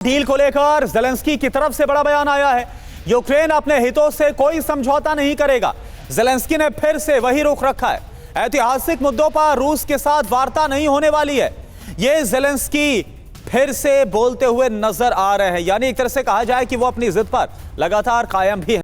Deal को लेकर Zelensky की तरफ से बड़ा बयान आया है। यूक्रेन अपने हितों से कोई समझौता नहीं करेगा। ज़ेलेंस्की ने फिर से वही रुख रखा है। ऐतिहासिक मुद्दों पर रूस के साथ वार्ता नहीं होने वाली है। ये ज़ेलेंस्की फिर से बोलते हुए नजर आ रहे हैं, यानी एक तरह से कहा जाए कि वो अपनी जिद पर लगातार कायम भी है।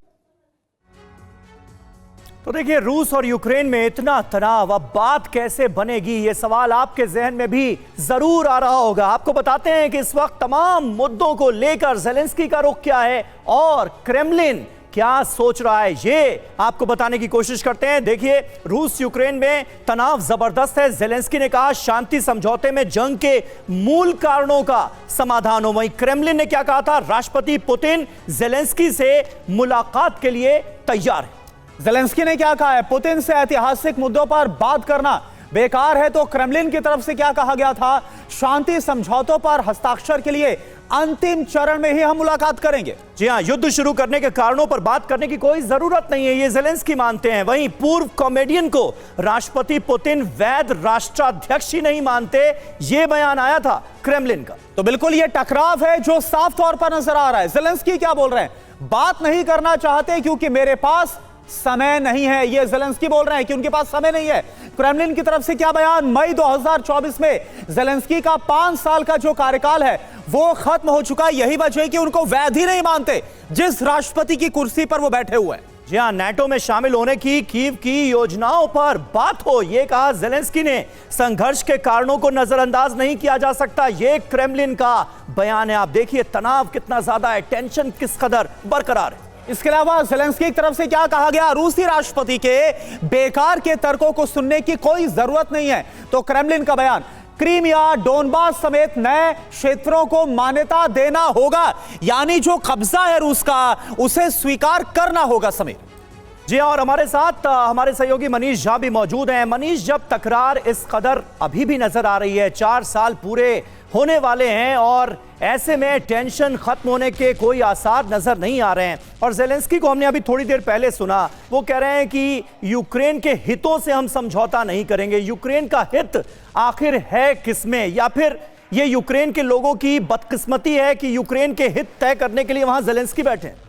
तो देखिए, रूस और यूक्रेन में इतना तनाव, अब बात कैसे बनेगी, ये सवाल आपके जहन में भी जरूर आ रहा होगा। आपको बताते हैं कि इस वक्त तमाम मुद्दों को लेकर ज़ेलेंस्की का रुख क्या है और क्रेमलिन क्या सोच रहा है, ये आपको बताने की कोशिश करते हैं। देखिए, रूस यूक्रेन में तनाव जबरदस्त है। ज़ेलेंस्की ने कहा शांति समझौते में जंग के मूल कारणों का समाधान हो। वहीं क्रेमलिन ने क्या कहा था, राष्ट्रपति पुतिन ज़ेलेंस्की से मुलाकात के लिए तैयार है। ज़ेलेंस्की ने क्या कहा है, पुतिन से ऐतिहासिक मुद्दों पर बात करना बेकार है। तो क्रेमलिन की तरफ से क्या कहा गया था, शांति समझौतों पर हस्ताक्षर के लिए अंतिम चरण में ही हम मुलाकात करेंगे। जी हां, युद्ध शुरू करने के कारणों पर बात करने की कोई जरूरत नहीं है, ये ज़ेलेंस्की मानते हैं। वहीं पूर्व कॉमेडियन को राष्ट्रपति पुतिन वैध राष्ट्राध्यक्ष ही नहीं मानते, ये बयान आया था क्रेमलिन का। तो बिल्कुल ये टकराव है जो साफ तौर पर नजर आ रहा है। ज़ेलेंस्की क्या बोल रहे हैं, बात नहीं करना चाहते क्योंकि मेरे पास समय नहीं है। ये ज़ेलेंस्की बोल रहे हैं कि उनके पास समय नहीं है। क्रेमलिन की तरफ से क्या बयान, मई 2024 में ज़ेलेंस्की का 5 साल का जो कार्यकाल है वो खत्म हो चुका है। यही वजह है कि उनको वैध ही नहीं मानते जिस राष्ट्रपति की कुर्सी पर वो बैठे हुए हैं। जी हां, नाटो में शामिल होने की कीव की योजनाओं पर बात हो, यह कहा ज़ेलेंस्की ने। संघर्ष के कारणों को नजरअंदाज नहीं किया जा सकता, यह क्रेमलिन का बयान है। आप देखिए तनाव कितना ज्यादा है, टेंशन किस कदर बरकरार है। इसके अलावा ज़ेलेंस्की की तरफ से क्या कहा गया, रूसी राष्ट्रपति के बेकार के तर्कों को सुनने की कोई जरूरत नहीं है। तो क्रेमलिन का बयान, क्रीमिया, डोनबास समेत नए क्षेत्रों को मान्यता देना होगा, यानी जो कब्जा है रूस का उसे स्वीकार करना होगा। समीर जी और हमारे साथ हमारे सहयोगी मनीष झा भी मौजूद हैं। मनीष, जब तकरार इस कदर अभी भी नजर आ रही है, 4 साल पूरे होने वाले हैं और ऐसे में टेंशन खत्म होने के कोई आसार नजर नहीं आ रहे हैं, और ज़ेलेंस्की को हमने अभी थोड़ी देर पहले सुना, वो कह रहे हैं कि यूक्रेन के हितों से हम समझौता नहीं करेंगे। यूक्रेन का हित आखिर है किसमें, या फिर ये यूक्रेन के लोगों की बदकिस्मती है कि यूक्रेन के हित तय करने के लिए वहां ज़ेलेंस्की बैठे हैं?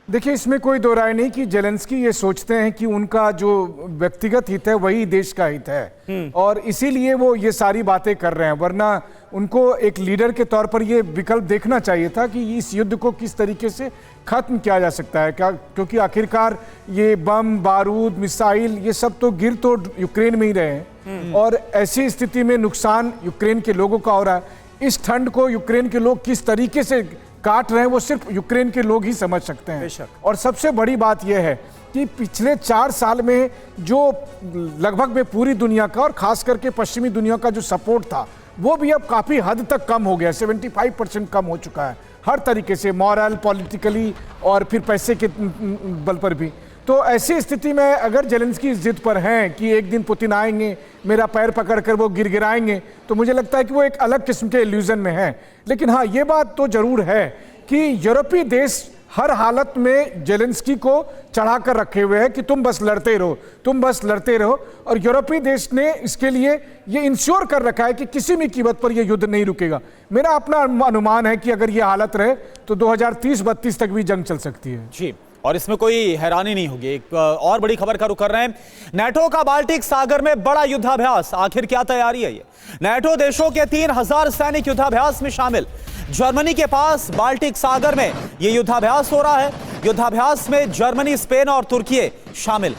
देखिए, इसमें कोई दो राय नहीं कि ज़ेलेंस्की ये सोचते हैं कि उनका जो व्यक्तिगत हित है वही देश का हित है, और इसीलिए वो ये सारी बातें कर रहे हैं। वरना उनको एक लीडर के तौर पर ये विकल्प देखना चाहिए था कि इस युद्ध को किस तरीके से खत्म किया जा सकता है, क्योंकि आखिरकार ये बम, बारूद, मिसाइल, ये सब तो गिर तो यूक्रेन में ही रहे हैं, और ऐसी स्थिति में नुकसान यूक्रेन के लोगों का हो रहा है। इस ठंड को यूक्रेन के लोग किस तरीके से काट रहे हैं वो सिर्फ यूक्रेन के लोग ही समझ सकते हैं। और सबसे बड़ी बात यह है कि पिछले 4 साल में जो लगभग में पूरी दुनिया का और खास करके पश्चिमी दुनिया का जो सपोर्ट था वो भी अब काफ़ी हद तक कम हो गया, 75% कम हो चुका है, हर तरीके से, मॉरल, पॉलिटिकली और फिर पैसे के बल पर भी। तो ऐसी स्थिति में अगर ज़ेलेंस्की जिद पर हैं कि एक दिन पुतिन आएंगे, मेरा पैर पकड़कर वो गिड़गिड़ाएंगे, तो मुझे लगता है कि वो एक अलग किस्म के इल्यूजन में है। लेकिन हाँ, ये बात तो जरूर है कि यूरोपीय देश हर हालत में ज़ेलेंस्की को चढ़ाकर रखे हुए हैं कि तुम बस लड़ते रहो, तुम बस लड़ते रहो, और यूरोपीय देश ने इसके लिए ये इंश्योर कर रखा है कि किसी भी कीमत पर यह युद्ध नहीं रुकेगा। मेरा अपना अनुमान है कि अगर ये हालत रहे तो 2030-32 तक भी जंग चल सकती है। जी, और इसमें कोई हैरानी नहीं होगी। एक और बड़ी खबर का रुख कर रहे हैं, नाटो का बाल्टिक सागर में बड़ा युद्धाभ्यास, आखिर क्या तैयारी है ये? नाटो देशों के 3000 सैनिक युद्धाभ्यास में शामिल। जर्मनी के पास बाल्टिक सागर में ये युद्धाभ्यास हो रहा है। युद्धाभ्यास में जर्मनी, स्पेन और तुर्की शामिल।